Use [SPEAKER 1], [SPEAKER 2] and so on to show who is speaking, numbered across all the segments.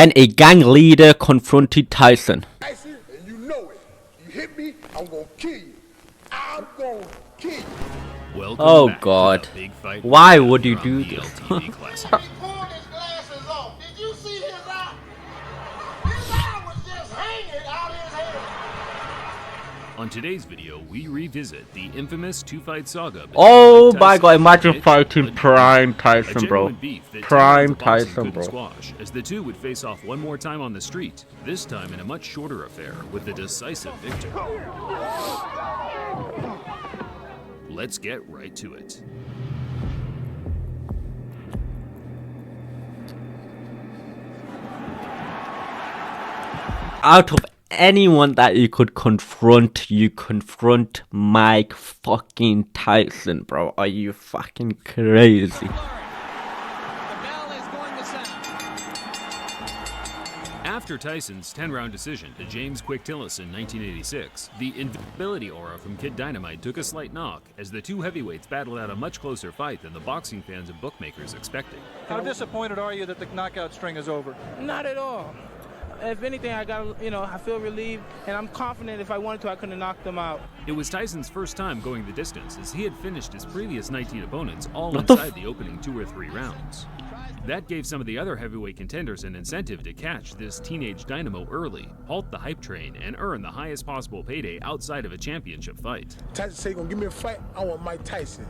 [SPEAKER 1] and a gang leader confronted Tyson.
[SPEAKER 2] Tyson, and you know it. You hit me, I'm gonna kill you. I'm gonna kill you.
[SPEAKER 3] Welcome
[SPEAKER 1] Oh
[SPEAKER 3] back
[SPEAKER 1] God,
[SPEAKER 3] to the Big Fight
[SPEAKER 1] why
[SPEAKER 3] Vendetta
[SPEAKER 1] would you
[SPEAKER 3] from
[SPEAKER 1] do
[SPEAKER 3] the
[SPEAKER 1] this?
[SPEAKER 3] LTV Classic.
[SPEAKER 2] He pulled his glasses off. Did you see his eye? His eye was just hanging out his head.
[SPEAKER 3] On today's video, we revisit the infamous two-fight saga.
[SPEAKER 1] Oh
[SPEAKER 3] Mike
[SPEAKER 1] my
[SPEAKER 3] Tyson
[SPEAKER 1] God, imagine
[SPEAKER 3] and
[SPEAKER 1] fighting
[SPEAKER 3] Mitch
[SPEAKER 1] Prime
[SPEAKER 3] Green.
[SPEAKER 1] Tyson,
[SPEAKER 3] A
[SPEAKER 1] bro.
[SPEAKER 3] genuine beef that 10
[SPEAKER 1] Prime
[SPEAKER 3] rounds of boxing
[SPEAKER 1] Tyson,
[SPEAKER 3] couldn't
[SPEAKER 1] bro.
[SPEAKER 3] squash, as the two would face off one more time on the street, this time in a much shorter affair with the decisive victor. Let's get right to it.
[SPEAKER 1] Out of anyone that you confront Mike fucking Tyson, bro. Are you fucking crazy?
[SPEAKER 3] After Tyson's 10-round decision to James Quick Tillis in 1986, the invincibility aura from Kid Dynamite took a slight knock as the two heavyweights battled out a much closer fight than the boxing fans and bookmakers expected.
[SPEAKER 4] How disappointed are you that the knockout string is over?
[SPEAKER 5] Not at all. If anything, I feel relieved, and I'm confident if I wanted to, I could have knocked them out.
[SPEAKER 3] It was Tyson's first time going the distance, as he had finished his previous 19 opponents all
[SPEAKER 1] What the
[SPEAKER 3] inside the opening 2 or 3 rounds. That gave some of the other heavyweight contenders an incentive to catch this teenage dynamo early, halt the hype train, and earn the highest possible payday outside of a championship fight.
[SPEAKER 2] Tyson say, gonna give me a fight. I want Mike Tyson.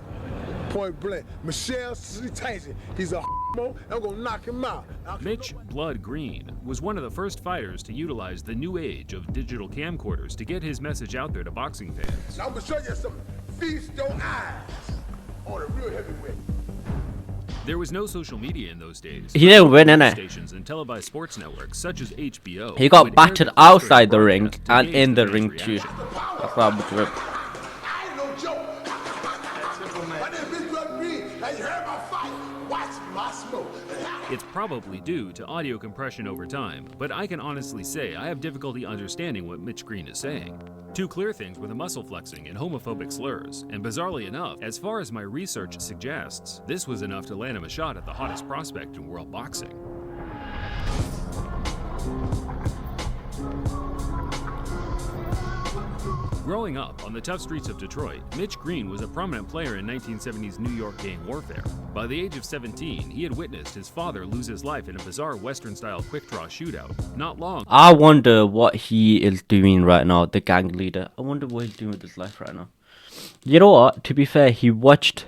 [SPEAKER 2] Point blank. Michelle Tyson. He's a mo. I'm gonna knock him out.
[SPEAKER 3] Mitch "Blood" Green was one of the first fighters to utilize the new age of digital camcorders to get his message out there to boxing fans.
[SPEAKER 2] Now I'm gonna show you something. Feast your eyes on a real heavyweight.
[SPEAKER 3] There was no social media in those days.
[SPEAKER 1] He didn't win, innit?
[SPEAKER 3] Stations and televised sports networks such as HBO.
[SPEAKER 1] He got
[SPEAKER 3] would air
[SPEAKER 1] battered
[SPEAKER 3] the
[SPEAKER 1] outside the ring
[SPEAKER 3] broadcast to
[SPEAKER 1] and
[SPEAKER 3] gauge
[SPEAKER 1] in the
[SPEAKER 3] fans'
[SPEAKER 1] ring too.
[SPEAKER 3] reaction.
[SPEAKER 1] That's what I'm doing.
[SPEAKER 2] I ain't no joke. My name is Mitch Green. Now you heard my fight. Watch my smoke.
[SPEAKER 3] It's probably due to audio compression over time, but I can honestly say I have difficulty understanding what Mitch Green is saying. Two clear things were the muscle flexing and homophobic slurs, and bizarrely enough, as far as my research suggests, this was enough to land him a shot at the hottest prospect in world boxing. Growing up on the tough streets of Detroit, Mitch Green was a prominent player in 1970s New York gang warfare. By the age of 17, he had witnessed his father lose his life in a bizarre Western-style quick-draw shootout. Not long.
[SPEAKER 1] I wonder what he is doing right now, the gang leader. I wonder what he's doing with his life right now. You know what? To be fair, he watched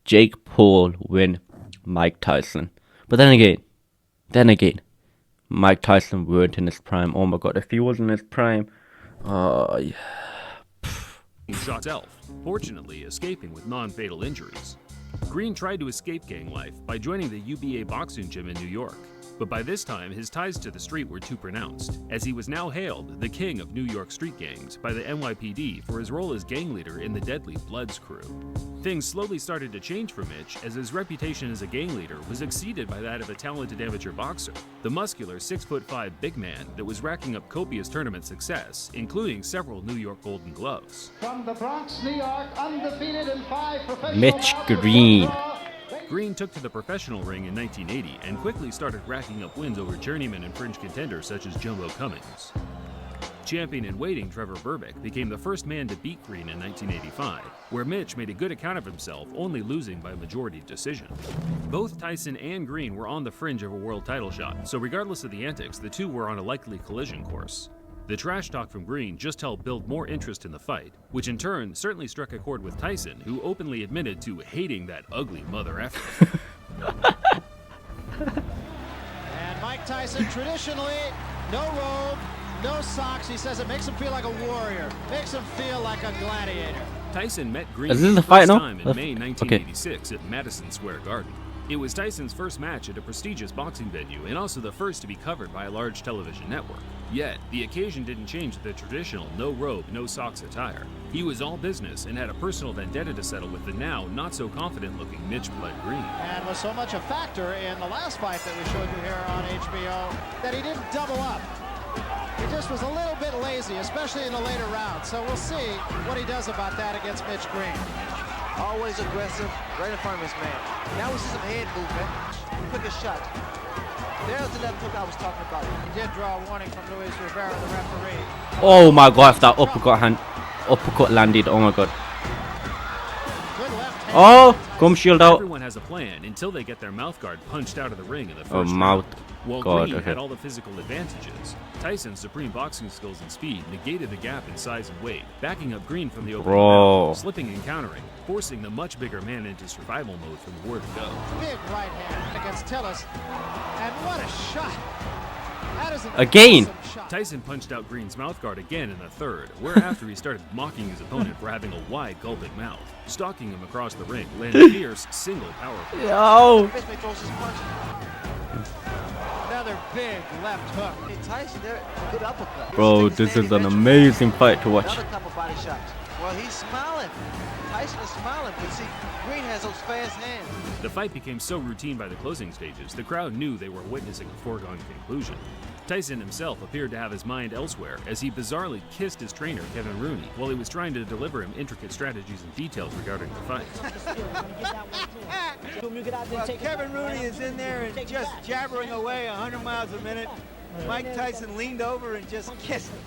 [SPEAKER 1] Jake Paul win Mike Tyson. But then again, Mike Tyson weren't in his prime. Oh my God, if he was in his prime, yeah.
[SPEAKER 3] Shot himself, fortunately escaping with non-fatal injuries. Green tried to escape gang life by joining the UBA boxing gym in New York, but by this time his ties to the street were too pronounced, as he was now hailed the king of New York street gangs by the NYPD for his role as gang leader in the deadly Bloods crew. Things slowly started to change for Mitch as his reputation as a gang leader was exceeded by that of a talented amateur boxer, the muscular 6'5" big man that was racking up copious tournament success, including several New York Golden Gloves.
[SPEAKER 6] From the Bronx, New York, undefeated in 5 professional
[SPEAKER 1] Mitch Green.
[SPEAKER 3] Green took to the professional ring in 1980 and quickly started racking up wins over journeyman and fringe contenders such as Jumbo Cummings. Champion in waiting Trevor Berbick became the first man to beat Green in 1985, where Mitch made a good account of himself, only losing by majority decision. Both Tyson and Green were on the fringe of a world title shot, so regardless of the antics, the two were on a likely collision course. The trash talk from Green just helped build more interest in the fight, which in turn certainly struck a chord with Tyson, who openly admitted to hating that ugly mother effer.
[SPEAKER 7] And Mike Tyson, traditionally, no robe, no socks. He says it makes him feel like a warrior, makes him feel like a gladiator.
[SPEAKER 3] Tyson met Green
[SPEAKER 1] Is this
[SPEAKER 3] for
[SPEAKER 1] the
[SPEAKER 3] the
[SPEAKER 1] fight
[SPEAKER 3] first
[SPEAKER 1] now?
[SPEAKER 3] time in May 1986 at Madison Square Garden. It was Tyson's first match at a prestigious boxing venue and also the first to be covered by a large television network. Yet, the occasion didn't change the traditional no robe, no socks attire. He was all business and had a personal vendetta to settle with the now not so confident looking Mitch "Blood" Green.
[SPEAKER 7] And was so much a factor in the last fight that we showed you here on HBO that he didn't double up. He just was a little bit lazy, especially in the later rounds. So we'll see what he does about that against Mitch Green.
[SPEAKER 8] Always aggressive, right in front of his man. Now we see some head movement. Quicker shot. There's the left hook I was talking about.
[SPEAKER 7] He did draw a warning from Luis Rivera, the referee.
[SPEAKER 1] Oh my god, if that uppercut landed, oh my god.
[SPEAKER 7] Good left hand.
[SPEAKER 1] Oh, gum shield out.
[SPEAKER 3] Everyone has a plan until they get their mouthguard punched out of the ring in the first
[SPEAKER 1] Oh,
[SPEAKER 3] round.
[SPEAKER 1] mouth.
[SPEAKER 3] While
[SPEAKER 1] God,
[SPEAKER 3] Green
[SPEAKER 1] okay.
[SPEAKER 3] had all the physical advantages, Tyson's supreme boxing skills and speed negated the gap in size and weight, backing up Green from the opening
[SPEAKER 1] Bro.
[SPEAKER 3] round, slipping and countering, forcing the much bigger man into survival mode from the word go.
[SPEAKER 7] Big right hand against Tillis. And what a shot. That is an
[SPEAKER 1] Again.
[SPEAKER 7] awesome shot.
[SPEAKER 3] Tyson punched out Green's mouthguard again in the third, whereafter he started mocking his opponent for having a wide gulping mouth, stalking him across the ring, landing fierce single power.
[SPEAKER 1] Yo.
[SPEAKER 8] Mitch throws his punch.
[SPEAKER 7] Another big left hook.
[SPEAKER 8] Hey, Tyson, there, good uppercut.
[SPEAKER 1] Bro,
[SPEAKER 8] He's
[SPEAKER 1] this
[SPEAKER 8] taking
[SPEAKER 1] is an
[SPEAKER 8] advantage.
[SPEAKER 1] amazing fight to watch.
[SPEAKER 8] Another couple body shots. Well, he's smiling. Tyson is smiling, but see, Green has those fast hands.
[SPEAKER 3] The fight became so routine by the closing stages, the crowd knew they were witnessing a foregone conclusion. Tyson himself appeared to have his mind elsewhere as he bizarrely kissed his trainer, Kevin Rooney, while he was trying to deliver him intricate strategies and details regarding the fight.
[SPEAKER 9] Well, Kevin Rooney is in there and just jabbering away 100 miles a minute. Mike Tyson leaned over and just kissed him.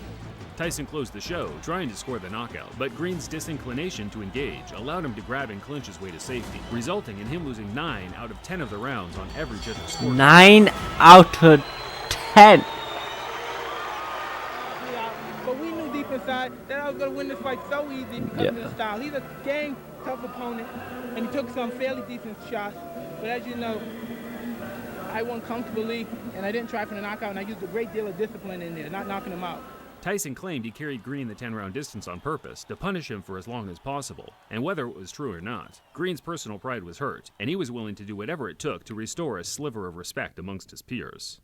[SPEAKER 3] Tyson closed the show, trying to score the knockout, but Green's disinclination to engage allowed him to grab and clinch his way to safety, resulting in him losing 9 out of 10 of the rounds on every judge's score.
[SPEAKER 1] 9 out of 10.
[SPEAKER 5] Yeah, but we knew deep inside that I was going to win this fight so easy because of his style. He's a dang tough opponent, and he took some fairly decent shots. But as you know, I won comfortably, and I didn't try for the knockout, and I used a great deal of discipline in there, not knocking him out.
[SPEAKER 3] Tyson claimed he carried Green the 10-round distance on purpose to punish him for as long as possible, and whether it was true or not, Green's personal pride was hurt, and he was willing to do whatever it took to restore a sliver of respect amongst his peers.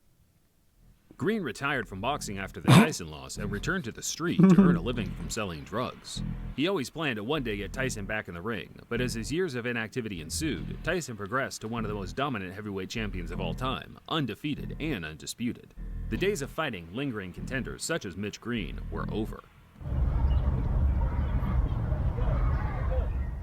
[SPEAKER 3] Green retired from boxing after the Tyson loss and returned to the street to earn a living from selling drugs. He always planned to one day get Tyson back in the ring, but as his years of inactivity ensued, Tyson progressed to one of the most dominant heavyweight champions of all time, undefeated and undisputed. The days of fighting lingering contenders such as Mitch Green were over.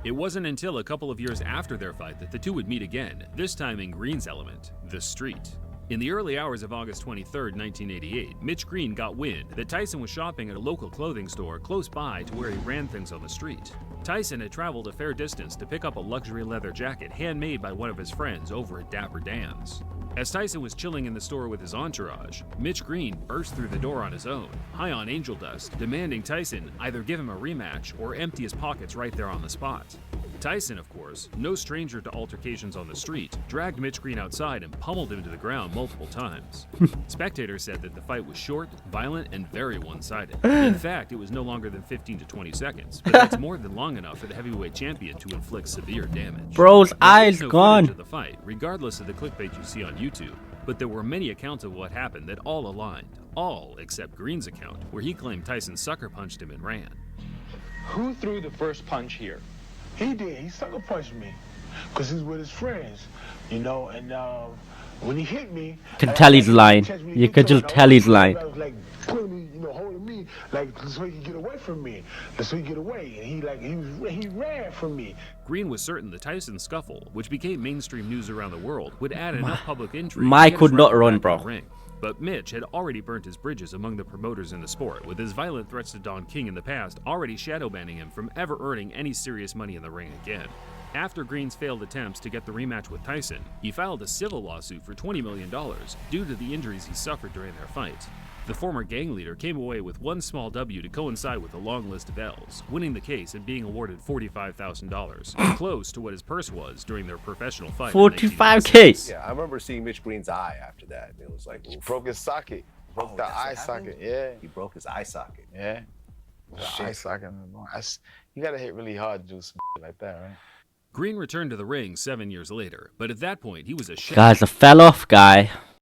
[SPEAKER 3] It wasn't until a couple of years after their fight that the two would meet again, this time in Green's element, the street. In the early hours of August 23, 1988, Mitch Green got wind that Tyson was shopping at a local clothing store close by to where he ran things on the street. Tyson had traveled a fair distance to pick up a luxury leather jacket handmade by one of his friends over at Dapper Dan's. As Tyson was chilling in the store with his entourage, Mitch Green burst through the door on his own, high on angel dust, demanding Tyson either give him a rematch or empty his pockets right there on the spot. Tyson, of course, no stranger to altercations on the street, dragged Mitch Green outside and pummeled him to the ground multiple times. Spectators said that the fight was short, violent, and very one-sided. In fact, it was no longer than 15 to 20 seconds, but that's more than long enough for the heavyweight champion to inflict severe damage.
[SPEAKER 1] Bro's
[SPEAKER 3] There
[SPEAKER 1] eyes
[SPEAKER 3] is no
[SPEAKER 1] gone.
[SPEAKER 3] footage of the fight, regardless of the clickbait you see on YouTube, but there were many accounts of what happened that all aligned, all except Green's account, where he claimed Tyson sucker punched him and ran.
[SPEAKER 10] Who threw the first punch here?
[SPEAKER 2] He did. He sucker punched me because he's with his friends, you know. And when he hit me,
[SPEAKER 1] Can tell he's lying. You could just tell he's lying.
[SPEAKER 2] I was like pulling me, you know, holding me, like so he could get away from me, so he could get away. And he ran from me.
[SPEAKER 3] Green was certain the Tyson scuffle, which became mainstream news around the world, would add enough public intrigue.
[SPEAKER 1] Mike
[SPEAKER 3] to get
[SPEAKER 1] could
[SPEAKER 3] his
[SPEAKER 1] not
[SPEAKER 3] rival
[SPEAKER 1] run,
[SPEAKER 3] back
[SPEAKER 1] bro.
[SPEAKER 3] in the ring. But Mitch had already burnt his bridges among the promoters in the sport, with his violent threats to Don King in the past already shadow banning him from ever earning any serious money in the ring again. After Green's failed attempts to get the rematch with Tyson, he filed a civil lawsuit for $20 million due to the injuries he suffered during their fight. The former gang leader came away with one small W to coincide with a long list of L's, winning the case and being awarded $45,000, close to what his purse was during their professional fight. in
[SPEAKER 1] 45K.
[SPEAKER 11] Yeah, I remember seeing Mitch Green's eye after that. It was like,
[SPEAKER 10] He broke his socket. Broke the eye socket. Yeah.
[SPEAKER 11] He broke his eye socket.
[SPEAKER 10] Yeah. The eye socket. You gotta hit really hard to do some like that, right?
[SPEAKER 3] Green returned to the ring 7 years later, but at that point he was a
[SPEAKER 1] Guy's a fell off guy.